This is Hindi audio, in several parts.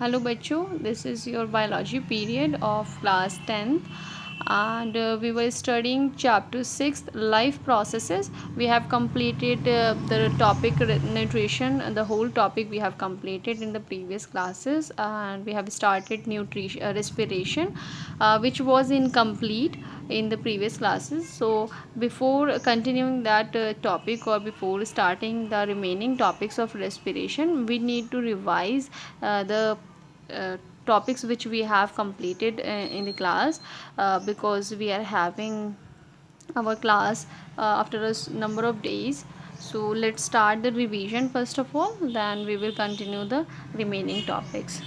हेलो बच्चों, this is your biology period of class 10th and we were studying chapter 6 life processes. We have completed the topic nutrition, the whole topic we have completed in the previous classes, and we have started nutrition respiration, which was incomplete in the previous classes. So before continuing that topic, or before starting the remaining topics of respiration, we need to revise the uh, topics which we have completed in the class, because we are having our class after a number of days. So let's start the revision first of all, then we will continue the remaining topics.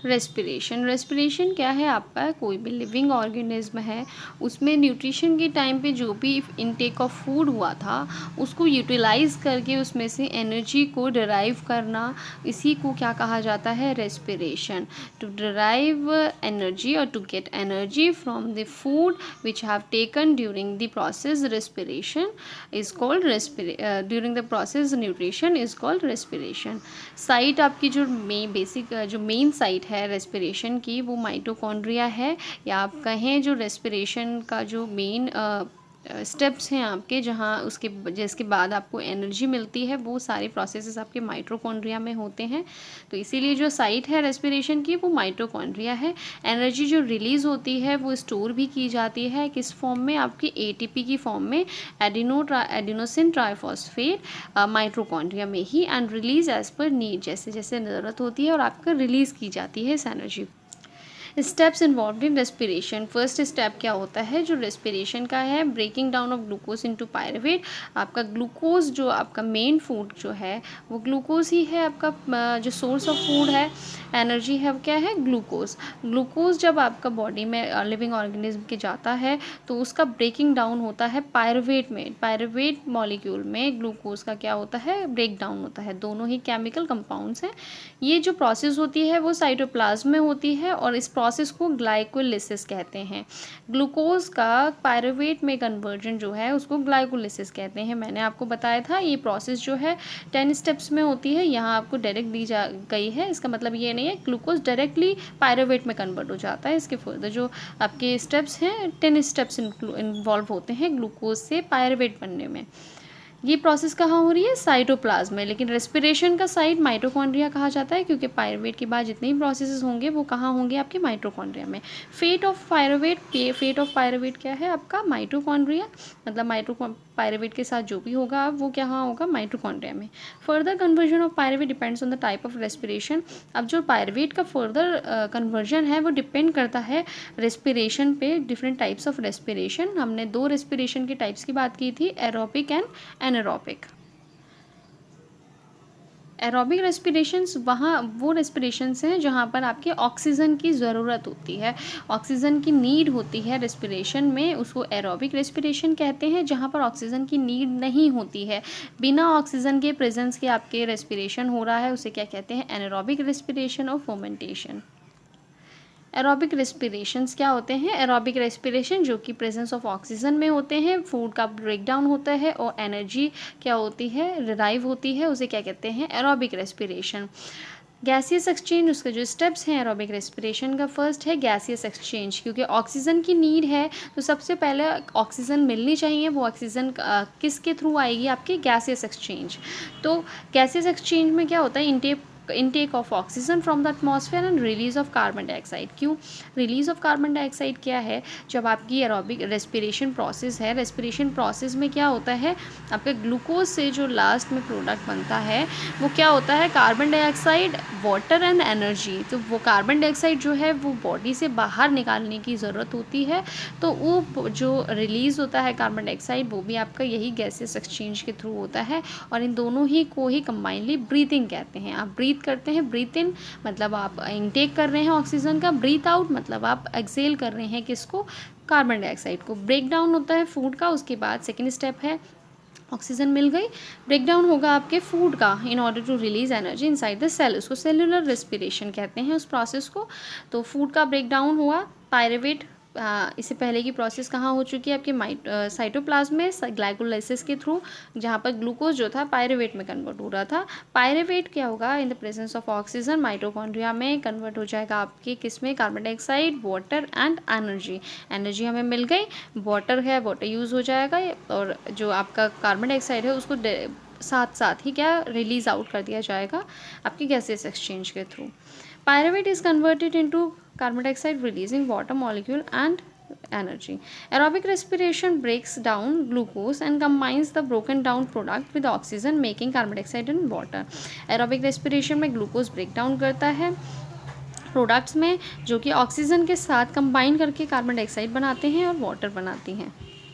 Respiration क्या है आपका? कोई भी लिविंग ऑर्गेनिज्म है, उसमें न्यूट्रिशन के टाइम पे जो भी इनटेक ऑफ फूड हुआ था उसको यूटिलाइज़ करके उसमें से एनर्जी को डिराइव करना, इसी को क्या कहा जाता है? रेस्पिरेशन. टू डिराइव एनर्जी और to get energy from the food which have taken during the process respiration is called during the process nutrition is called respiration. साइट आपकी जो मेन साइट है रेस्पिरेशन की, वो माइटोकॉन्ड्रिया है, या आप कहें जो रेस्पिरेशन का जो मेन स्टेप्स हैं आपके, जहाँ उसके जिसके बाद आपको एनर्जी मिलती है, वो सारे प्रोसेसेस आपके माइटोकॉन्ड्रिया में होते हैं. तो इसीलिए जो साइट है रेस्पिरेशन की वो माइटोकॉन्ड्रिया है. एनर्जी जो रिलीज़ होती है वो स्टोर भी की जाती है किस फॉर्म में? आपकी एटीपी की फॉर्म में, एडिनोसिन ट्राइफॉस्फेट माइटोकॉन्ड्रिया में ही, and release as per need, जैसे जैसे ज़रूरत होती है और आपका रिलीज़ की जाती है इस energy. Steps involve in respiration. First step क्या होता है जो रेस्पिरेशन का है? Breaking down of glucose into pyruvate. आपका ग्लूकोज जो आपका मेन फूड जो है वो ग्लूकोज ही है. आपका जो सोर्स ऑफ फूड है, एनर्जी है, वो क्या है? ग्लूकोज. ग्लूकोज जब आपका बॉडी में लिविंग ऑर्गेनिज्म के जाता है तो उसका ब्रेकिंग डाउन होता है पायरुवेट में. पायरुवेट मॉलिक्यूल में ग्लूकोज का क्या होता है? ब्रेक डाउन होता है. दोनों ही केमिकल कंपाउंड्स हैं. ये जो प्रोसेस होती है वो साइटोप्लाज्म में होती है और इस प्रोसेस को ग्लाइकोलिसिस कहते हैं. ग्लूकोज का पायरुवेट में कन्वर्जन जो है उसको ग्लाइकोलिसिस कहते हैं. मैंने आपको बताया था ये प्रोसेस जो है 10 स्टेप्स में होती है. यहाँ आपको डायरेक्ट दी जा गई है, इसका मतलब ये नहीं है ग्लूकोज डायरेक्टली पायरुवेट में कन्वर्ट हो जाता है. इसके फर्दर जो आपके स्टेप्स हैं 10 स्टेप्स इन्वॉल्व होते हैं ग्लूकोज से पायरुवेट बनने में. ये प्रोसेस कहाँ हो रही है? साइटोप्लाज्म में. लेकिन रेस्पिरेशन का साइट माइटोकॉन्ड्रिया कहा जाता है, क्योंकि पायरुवेट के बाद जितने भी प्रोसेसेस होंगे वो कहाँ होंगे? आपके माइटोकॉन्ड्रिया में. फेट ऑफ पायरुवेट क्या है आपका? माइटोकॉन्ड्रिया. मतलब पायरुवेट के साथ जो भी होगा वो क्या होगा? माइटोकॉन्ड्रिया में. Further conversion of pyruvate depends on the type of respiration. अब जो पायरुवेट का फर्दर कन्वर्जन है वो डिपेंड करता है रेस्पिरेशन पे. डिफरेंट टाइप्स ऑफ रेस्पिरेशन, हमने 2 रेस्पिरेशन के टाइप्स की बात की थी, एरोबिक एंड एनारोबिक. एरोबिक रेस्पिरेशंस वहाँ वो रेस्पिरेशंस हैं जहाँ पर आपके ऑक्सीजन की ज़रूरत होती है, ऑक्सीजन की नीड होती है रेस्पिरेशन में, उसको एरोबिक रेस्पिरेशन कहते हैं. जहाँ पर ऑक्सीजन की नीड नहीं होती है, बिना ऑक्सीजन के प्रेजेंस के आपके रेस्पिरेशन हो रहा है, उसे क्या कहते हैं? एनारोबिक रेस्पिरेशन और फर्मेंटेशन. एरोबिक रेस्पिरेशंस क्या होते हैं? एरोबिक रेस्पिरेशन जो कि प्रेजेंस ऑफ ऑक्सीजन में होते हैं, फूड का ब्रेक डाउन होता है और एनर्जी क्या होती है? रिराइव होती है, उसे क्या कहते हैं? Aerobic respiration. गैसियस एक्सचेंज, उसके जो स्टेप्स हैं एरोबिक रेस्पिरेशन का, फर्स्ट है गैसियस एक्सचेंज. क्योंकि ऑक्सीजन की नीड है तो सबसे पहले ऑक्सीजन मिलनी चाहिए. वो ऑक्सीजन किसके थ्रू आएगी? आपके गैसियस एक्सचेंज. तो गैसियस एक्सचेंज में क्या होता है? intake of oxygen from the atmosphere and release of carbon dioxide. क्यों रिलीज ऑफ कार्बन डाइऑक्साइड क्या है? जब आपकी एरोबिक रेस्पिरेशन प्रोसेस है, रेस्पिरेशन प्रोसेस में क्या होता है? आपके ग्लूकोज से जो लास्ट में प्रोडक्ट बनता है वो क्या होता है? Carbon dioxide, water and energy. तो वो कार्बन डाइऑक्साइड जो है वो बॉडी से बाहर निकालने की ज़रूरत होती है, तो वो जो रिलीज़ होता है कार्बन डाइऑक्साइड वो भी आपका यही गैसेस एक्सचेंज के थ्रू होता है. और इन दोनों ही को ही कंबाइनली ब्रीथिंग कहते हैं. आप ब्रीथ करते हैं, ब्रीथ इन मतलब आप इनटेक कर रहे हैं ऑक्सीजन का, ब्रीथ आउट मतलब आप एक्सेल कर रहे हैं किसको? कार्बन डाइऑक्साइड को. ब्रेक डाउन होता है फूड का, उसके बाद सेकेंड स्टेप है ऑक्सीजन मिल गई, ब्रेक डाउन होगा आपके फूड का in order to release energy inside the cell. उसको सेलुलर रेस्पिरेशन कहते हैं उस प्रोसेस को. तो फूड का ब्रेक डाउन हुआ, पायरुवेट इससे पहले की प्रोसेस कहाँ हो चुकी है आपके साइटोप्लाज्म में ग्लाइकोलाइसिस के थ्रू, जहाँ पर ग्लूकोज जो था पायरुवेट में कन्वर्ट हो रहा था। पायरुवेट क्या होगा, in the presence of oxygen mitochondria में कन्वर्ट हो जाएगा आपके किस में, carbon dioxide, water and energy. Energy हमें मिल गई, वाटर है, वाटर यूज़ हो जाएगा, और जो आपका कार्बन डाइऑक्साइड है उसको साथ साथ ही क्या रिलीज आउट कर दिया जाएगा आपकी गैसेस एक्सचेंज के through. Pyruvate is converted into carbon dioxide releasing water molecule and energy. Aerobic respiration breaks down glucose and combines the broken down product with oxygen making carbon dioxide and water. Aerobic respiration में glucose break down करता है प्रोडक्ट्स में, जो कि ऑक्सीजन के साथ कंबाइन करके कार्बन डाइऑक्साइड बनाते हैं और वाटर बनाती हैं।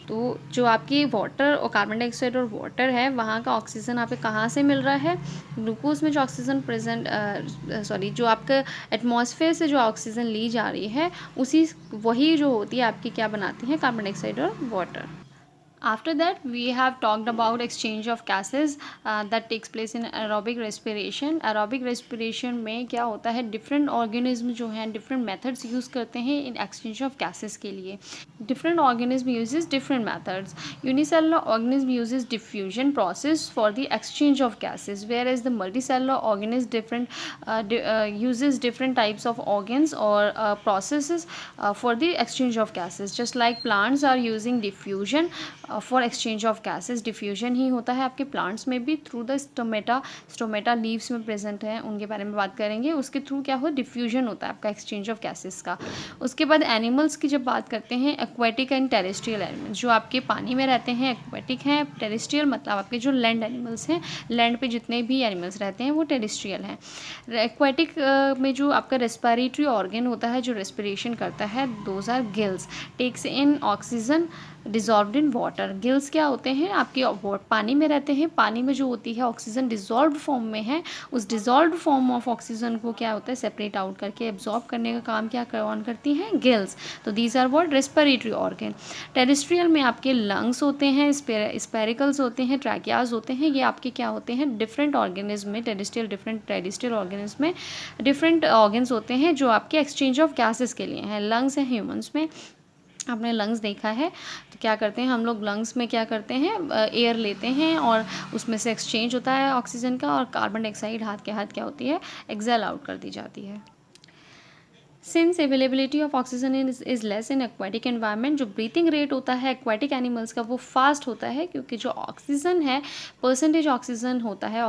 तो जो आपकी वाटर और कार्बन डाइऑक्साइड और वाटर है, वहाँ का ऑक्सीजन आपको कहाँ से मिल रहा है, ग्लूकोज में जो ऑक्सीजन जो आपका एटमॉस्फेयर से जो ऑक्सीजन ली जा रही है वही जो होती है आपकी क्या बनाती है, कार्बन डाइऑक्साइड और water. After that we have talked about exchange of gases that takes place in aerobic respiration. Aerobic respiration में क्या होता है, different organism जो हैं different methods use करते हैं in exchange of gases के लिए। Different organism uses different methods. Unicellular organism uses diffusion process for the exchange of gases, whereas the multicellular organism uses different types of organs or processes for the exchange of gases. Just like plants are using diffusion for exchange of gases, diffusion ही होता है आपके प्लांट्स में भी थ्रू द स्टोमेटा लीव्स में प्रेजेंट है, उनके बारे में बात करेंगे। उसके थ्रू क्या हो, डिफ्यूजन होता है आपका एक्सचेंज ऑफ गैसेस का। उसके बाद एनिमल्स की जब बात करते हैं, एक्वेटिक एंड टेरेस्ट्रियल एनिमल्स, जो आपके पानी में रहते हैं एक्वेटिक हैं, टेरेस्ट्रियल मतलब आपके जो लैंड एनिमल्स हैं, लैंड पे जितने भी एनिमल्स रहते हैं वो टेरेस्ट्रियल हैं। एक्वेटिक में जो आपका रेस्पिरेटरी ऑर्गन होता है जो रेस्पिरेशन करता है, those are gills, takes in oxygen dissolved in water. Gills क्या होते हैं, आपके पानी में रहते हैं, पानी में जो होती है ऑक्सीजन डिजॉल्व्ड फॉर्म में है, उस डिजॉल्व्ड फॉर्म ऑफ ऑक्सीजन को क्या होता है, सेपरेट आउट करके एब्जॉर्ब करने का काम क्या कौन करती हैं, गिल्स। तो these are what, respiratory organ. Terrestrial में आपके लंग्स होते हैं, स्पेरिकल्स होते हैं, ट्रैकियाज होते हैं, ये आपके क्या होते हैं, डिफरेंट ऑर्गेनिज्म में, टेरेस्ट्रियल ऑर्गेनिज्म में डिफरेंट ऑर्गन्स होते हैं जो आपके एक्सचेंज ऑफ गैसेस के लिए हैं। लंग्स हैं ह्यूमंस में, आपने लंग्स देखा है, तो क्या करते हैं हम लोग लंग्स में क्या करते हैं, एयर लेते हैं और उसमें से एक्सचेंज होता है ऑक्सीजन का, और कार्बन डाइऑक्साइड हाथ के हाथ क्या होती है, एक्सेल आउट कर दी जाती है। Since availability of oxygen is less in aquatic environment, जो ब्रीथिंग रेट होता है एक्वेटिक एनिमल्स का वो फास्ट होता है, क्योंकि जो ऑक्सीजन है, परसेंटेज ऑक्सीजन होता है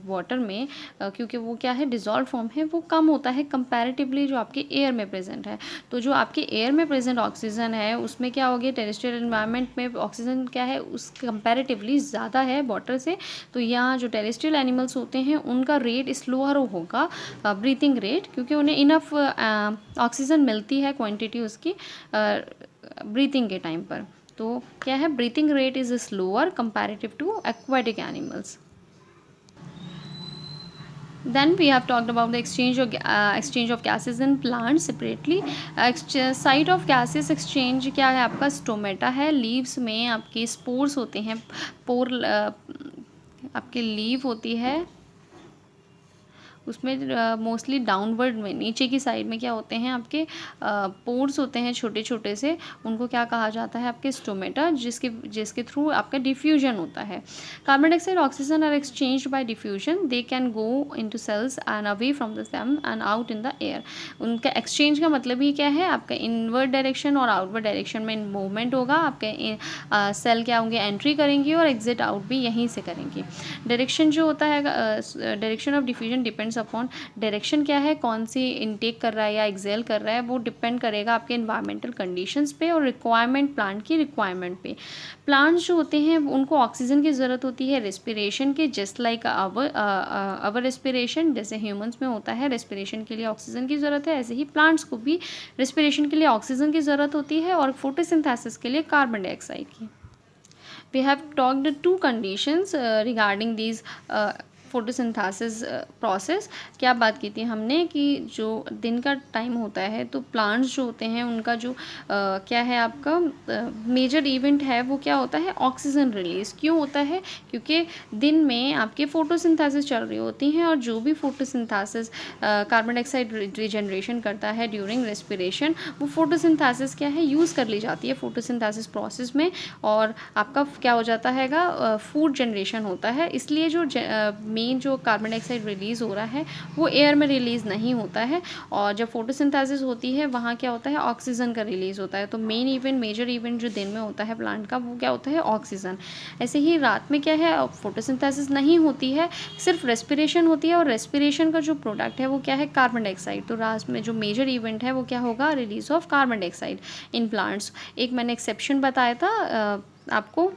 वाटर में, क्योंकि वो क्या है, डिजॉल्व फॉर्म है, वो कम होता है कंपैरेटिवली जो आपके एयर में प्रेजेंट है। तो जो आपके एयर में प्रेजेंट ऑक्सीजन है उसमें क्या होगी, टेरेस्ट्रियल एनवायरनमेंट में ऑक्सीजन क्या है, उस कंपैरेटिवली ज़्यादा है वाटर से, तो यहाँ जो टेरेस्ट्रियल एनिमल्स होते हैं उनका रेट स्लोअर होगा ब्रीथिंग रेट, क्योंकि उन्हें इनफ ऑक्सीजन मिलती है क्वांटिटी उसकी ब्रीथिंग के टाइम पर। तो क्या है, breathing rate is slower comparative to aquatic animals. Then we have talked about the exchange of gases in plants separately. Site of gases exchange क्या है आपका, स्टोमेटा है, लीव्स में आपके स्पोर्स होते हैं, आपके लीव होती है, उसमें मोस्टली डाउनवर्ड में नीचे की साइड में क्या होते हैं आपके पोर्स होते हैं छोटे छोटे से, उनको क्या कहा जाता है आपके स्टोमेटा, जिसके थ्रू आपका डिफ्यूजन होता है। Carbon dioxide oxygen are exchanged by diffusion, they can go into cells and away from the same and out in the air. उनका एक्सचेंज का मतलब ही क्या है, आपका इनवर्ड डायरेक्शन और आउटवर्ड डायरेक्शन में मूवमेंट होगा, आपके सेल क्या होंगे, एंट्री करेंगे और एग्जिट आउट भी यहीं से करेंगे। डायरेक्शन जो होता है, direction of diffusion depends upon, direction क्या है, कौन सी इनटेक कर रहा है या एक्सेल कर रहा है, वो डिपेंड करेगा आपके एनवायरमेंटल कंडीशंस पे और रिक्वायरमेंट, प्लांट की रिक्वायरमेंट पे। प्लांट्स जो होते हैं उनको ऑक्सीजन की ज़रूरत होती है रेस्पिरेशन के, जस्ट लाइक अवर रेस्पिरेशन, जैसे ह्यूमंस में होता है रेस्पिरेशन के लिए ऑक्सीजन की ज़रूरत है, ऐसे ही प्लांट्स को भी रेस्पिरेशन के लिए ऑक्सीजन की ज़रूरत होती है और फोटोसिंथेसिस के लिए कार्बन डाइऑक्साइड की। We have talked two conditions regarding these photosynthesis process क्या बात की थी हमने कि जो दिन का टाइम होता है तो प्लांट्स जो होते हैं उनका जो क्या है आपका मेजर इवेंट है वो क्या होता है, ऑक्सीजन रिलीज़। क्यों होता है? क्योंकि दिन में आपके फोटोसिंथेसिस चल रही होती हैं और जो भी फोटोसिंथेसिस कार्बन डाइऑक्साइड रिजनरेशन करता है ड्यूरिंग रेस्पिरेशन, वो फोटोसिंथेसिस क्या है, यूज़ कर ली जाती है फोटोसिंथेसिस प्रोसेस में, और आपका क्या हो जाता हैगा, फूड जनरेशन होता है। इसलिए जो मेन जो कार्बन डाइऑक्साइड रिलीज़ हो रहा है वो एयर में रिलीज़ नहीं होता है, और जब फोटोसिंथेसिस होती है वहाँ क्या होता है, ऑक्सीजन का रिलीज़ होता है। तो मेन इवेंट, मेजर इवेंट जो दिन में होता है प्लांट का, वो क्या होता है, ऑक्सीजन। ऐसे ही रात में क्या है, फोटोसिंथेसिस नहीं होती है, सिर्फ रेस्पिरेशन होती है, और रेस्पिरेशन का जो प्रोडक्ट है वो क्या है, कार्बन डाइऑक्साइड। तो रात में जो मेजर इवेंट है वो क्या होगा, release of carbon dioxide in plants. एक मैंने एक्सेप्शन बताया था आपको,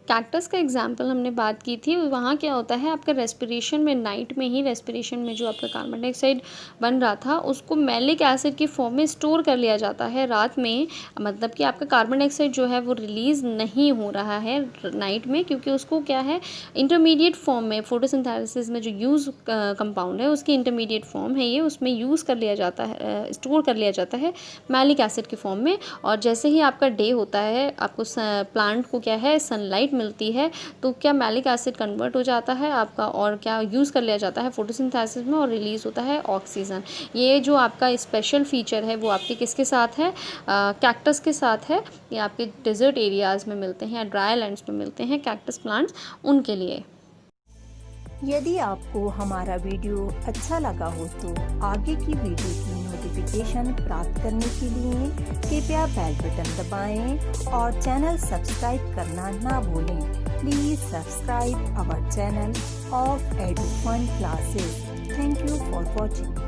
कैक्टस का एग्जाम्पल हमने बात की थी। वहाँ क्या होता है, आपका रेस्पिरेशन में, नाइट में ही रेस्पिरेशन में जो आपका कार्बन डाइऑक्साइड बन रहा था उसको मैलिक एसिड की फॉर्म में स्टोर कर लिया जाता है रात में। मतलब कि आपका कार्बन डाइऑक्साइड जो है वो रिलीज़ नहीं हो रहा है नाइट में, क्योंकि उसको क्या है, इंटरमीडिएट फॉर्म में, फोटोसिंथेसिस में जो यूज़ कंपाउंड है उसकी इंटरमीडिएट फॉर्म है ये, उसमें यूज़ कर लिया जाता है, स्टोर कर लिया जाता है मैलिक एसिड की फॉर्म में। और जैसे ही आपका डे होता है, आपको प्लांट को क्या है, सनलाइट मिलती है, तो क्या मैलिक एसिड कन्वर्ट हो जाता है आपका, और क्या यूज़ कर लिया जाता है फोटोसिंथेसिस में, और रिलीज़ होता है ऑक्सीजन। ये जो आपका स्पेशल फीचर है वो आपके किसके साथ है, कैक्टस के साथ है। ये आपके डेजर्ट एरियाज़ में मिलते हैं या ड्राई लैंड्स में मिलते हैं कैक्टस प्लांट्स, उनके लिए। यदि आपको हमारा वीडियो अच्छा लगा हो तो आगे की वीडियो की नोटिफिकेशन प्राप्त करने के लिए कृपया बेल बटन दबाएं और चैनल सब्सक्राइब करना ना भूलें। Please subscribe our channel of Edu Fun classes. Thank you for watching.